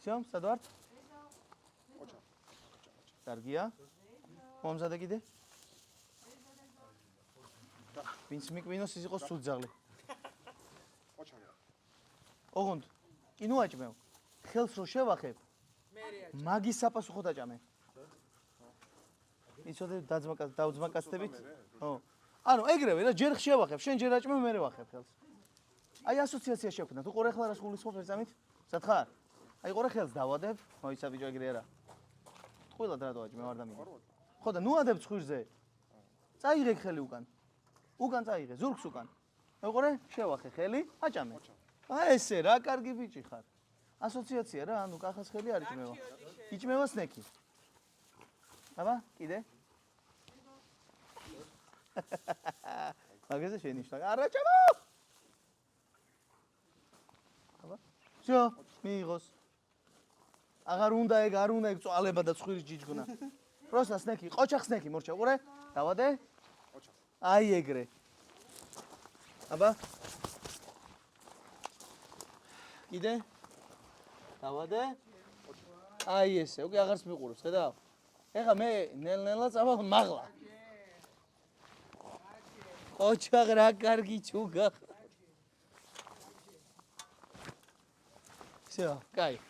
всё, სად ვართ? კარგია. მომზადე კიდე? ვინც მიკვინოს ის იყოს სულძაღლი. ოღონდ, კი ნუ აჭმევ. ხელს რო შევახებ, მაგის საპასუხოდ აჭამე. იცოდე დავძმაკაცდებით? ხო. ანუ ეგრევე რა ჯერ შევახებ, შენ ჯერ აჭმევ, მე ვახებ ხელს. აი ასოციაცია შევქმნა. თუ ყურე ხლა რას გულისხმობ ერთამით? სათხარ? აი ყურე ხელს დავადებ, მოიცა ბიჭო ეგრე არა. ყველად რა დავაჭმე არ დამიგე. ხო და ნუ ადებ ცხვირზე. წაიღე ხელი უკან. უკან წაიღე, ზურგს უკან. მეყურე, შევახე ხელი, აჭამე. აი ესე რა კარგი ბიჭი ხარ. ასოციაცია რა, ანუ კახას ხელი არ იჭმევა. იჭმევა სნექი. აბა, კიდე? მაგაზე შენიშნა. არა ჭამო! აბა. всё, მიიღოს. აღარ უნდა ეგ, არ უნდა ეგ წვალება და ცხვირის ჯიჯგნა. პროსტა სნექი, ყოჩახ სნექი მორჩა, ყურე? დავადე? ყოჩახ. აი ეგრე. აბა. კიდე? დავადე? აი ესე, უკვე აღარც მიყურებს, ხედავ? ეხა მე ნელ-ნელა წავალ მაღლა. ყოჩახ რა კარგი ჩუგა. всё, кай.